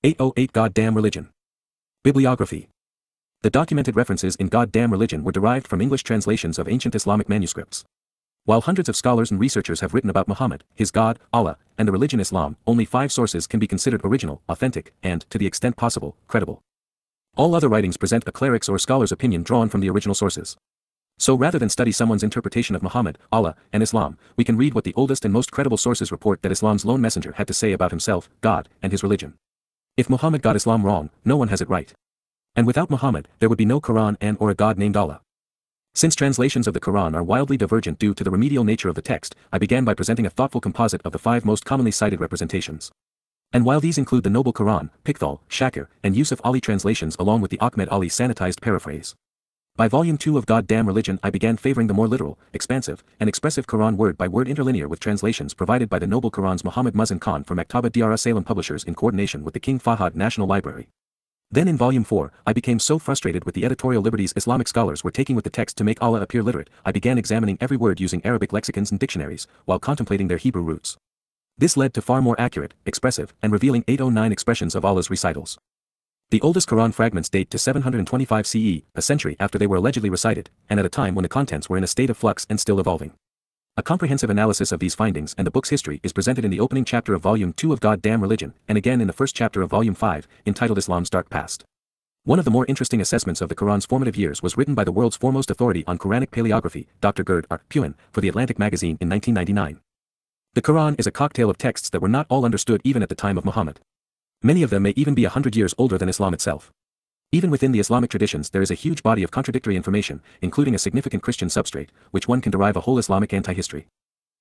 808 Goddamn Religion. Bibliography. The documented references in Goddamn Religion were derived from English translations of ancient Islamic manuscripts. While hundreds of scholars and researchers have written about Muhammad, his God, Allah, and the religion Islam, only 5 sources can be considered original, authentic, and, to the extent possible, credible. All other writings present a cleric's or scholar's opinion drawn from the original sources. So rather than study someone's interpretation of Muhammad, Allah, and Islam, we can read what the oldest and most credible sources report that Islam's lone messenger had to say about himself, God, and his religion. If Muhammad got Islam wrong, no one has it right. And without Muhammad, there would be no Quran and or a God named Allah. Since translations of the Quran are wildly divergent due to the remedial nature of the text, I began by presenting a thoughtful composite of the 5 most commonly cited representations. And while these include the Noble Quran, Pickthall, Shakir, and Yusuf Ali translations along with the Ahmed Ali sanitized paraphrase. By Volume 2 of Goddamn Religion I began favoring the more literal, expansive, and expressive Quran word-by-word interlinear with translations provided by the Noble Quran's Muhammad Muzzin Khan for Maktaba Dar Salem publishers in coordination with the King Fahad National Library. Then in Volume 4, I became so frustrated with the editorial liberties Islamic scholars were taking with the text to make Allah appear literate, I began examining every word using Arabic lexicons and dictionaries, while contemplating their Hebrew roots. This led to far more accurate, expressive, and revealing 809 expressions of Allah's recitals. The oldest Quran fragments date to 725 CE, a century after they were allegedly recited, and at a time when the contents were in a state of flux and still evolving. A comprehensive analysis of these findings and the book's history is presented in the opening chapter of Volume 2 of Goddamn Religion, and again in the first chapter of Volume 5, entitled Islam's Dark Past. One of the more interesting assessments of the Quran's formative years was written by the world's foremost authority on Quranic paleography, Dr. Gerd R. Puin, for The Atlantic magazine in 1999. The Quran is a cocktail of texts that were not all understood even at the time of Muhammad. Many of them may even be 100 years older than Islam itself. Even within the Islamic traditions there is a huge body of contradictory information, including a significant Christian substrate, which one can derive a whole Islamic anti-history.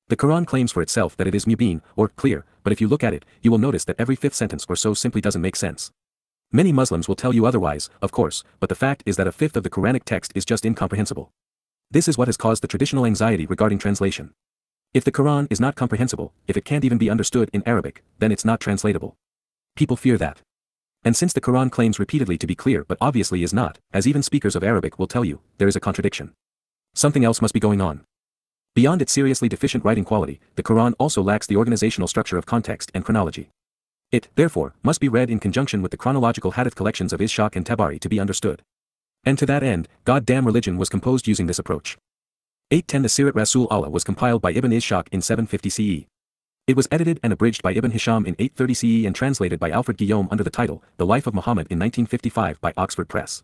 The Quran claims for itself that it is mubin, or clear, but if you look at it, you will notice that every 5th sentence or so simply doesn't make sense. Many Muslims will tell you otherwise, of course, but the fact is that a 5th of the Quranic text is just incomprehensible. This is what has caused the traditional anxiety regarding translation. If the Quran is not comprehensible, if it can't even be understood in Arabic, then it's not translatable. People fear that. And since the Quran claims repeatedly to be clear but obviously is not, as even speakers of Arabic will tell you, there is a contradiction. Something else must be going on. Beyond its seriously deficient writing quality, the Quran also lacks the organizational structure of context and chronology. It, therefore, must be read in conjunction with the chronological hadith collections of Ishaq and Tabari to be understood. And to that end, Goddamn Religion was composed using this approach. 810 The Sirat Rasul Allah was compiled by Ibn Ishaq in 750 CE. It was edited and abridged by Ibn Hisham in 830 CE and translated by Alfred Guillaume under the title, The Life of Muhammad in 1955 by Oxford Press.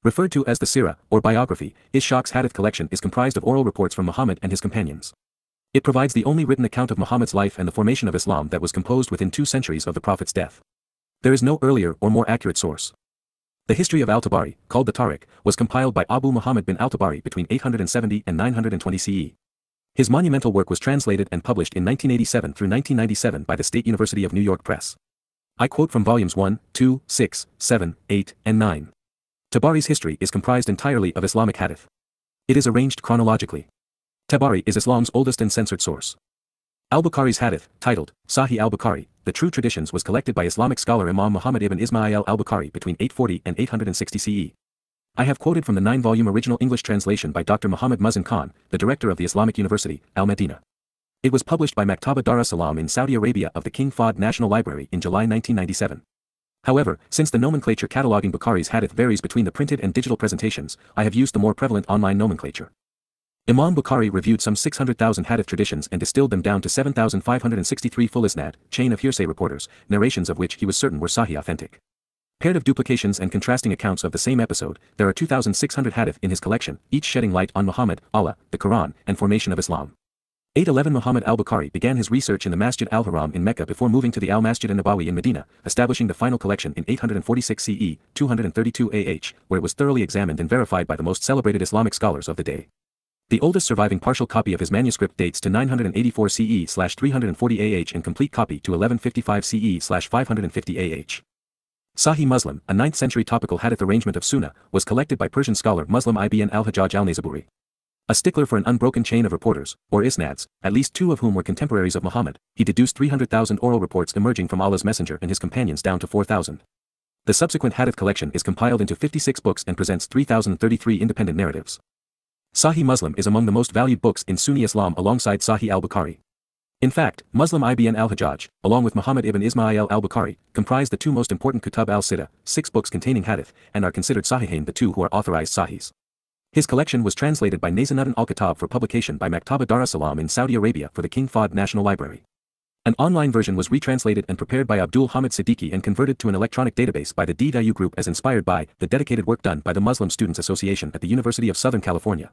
Referred to as the Sirah, or biography, Ishaq's hadith collection is comprised of oral reports from Muhammad and his companions. It provides the only written account of Muhammad's life and the formation of Islam that was composed within 2 centuries of the Prophet's death. There is no earlier or more accurate source. The history of Al-Tabari, called the Tariq, was compiled by Abu Muhammad bin Al-Tabari between 870 and 920 CE. His monumental work was translated and published in 1987 through 1997 by the State University of New York Press. I quote from volumes 1, 2, 6, 7, 8, and 9. Tabari's history is comprised entirely of Islamic hadith. It is arranged chronologically. Tabari is Islam's oldest and censored source. Al-Bukhari's hadith, titled Sahih al-Bukhari, The True Traditions, was collected by Islamic scholar Imam Muhammad ibn Ismail al-Bukhari between 840 and 860 CE. I have quoted from the 9-volume original English translation by Dr. Muhammad Muzzin Khan, the director of the Islamic University, Al-Madinah. It was published by Maktaba Dar Salam in Saudi Arabia of the King Fahd National Library in July 1997. However, since the nomenclature cataloging Bukhari's hadith varies between the printed and digital presentations, I have used the more prevalent online nomenclature. Imam Bukhari reviewed some 600,000 hadith traditions and distilled them down to 7,563 full isnad, chain of hearsay reporters, narrations of which he was certain were sahih authentic. Paired of duplications and contrasting accounts of the same episode, there are 2,600 hadith in his collection, each shedding light on Muhammad, Allah, the Quran, and formation of Islam. 811 Muhammad al-Bukhari began his research in the Masjid al-Haram in Mecca before moving to the Al-Masjid an-Nabawi in Medina, establishing the final collection in 846 CE, 232 AH, where it was thoroughly examined and verified by the most celebrated Islamic scholars of the day. The oldest surviving partial copy of his manuscript dates to 984 CE/340 AH and complete copy to 1155 CE/550 AH. Sahih Muslim, a 9th century topical hadith arrangement of Sunnah, was collected by Persian scholar Muslim ibn al-Hajjaj al-Naysaburi. A stickler for an unbroken chain of reporters, or isnads, at least 2 of whom were contemporaries of Muhammad, he deduced 300,000 oral reports emerging from Allah's messenger and his companions down to 4,000. The subsequent hadith collection is compiled into 56 books and presents 3,033 independent narratives. Sahih Muslim is among the most valued books in Sunni Islam alongside Sahih al-Bukhari. In fact, Muslim Ibn al-Hajjaj, along with Muhammad ibn Ismail al-Bukhari, comprise the two most important Kutab al-Sitta, 6 books containing hadith, and are considered sahihain, the two who are authorized sahihs. His collection was translated by Nazanuddin al-Kitab for publication by Maktaba Dar es Salaam in Saudi Arabia for the King Fahd National Library. An online version was retranslated and prepared by Abdul Hamid Siddiqui and converted to an electronic database by the DVU Group as inspired by the dedicated work done by the Muslim Students Association at the University of Southern California.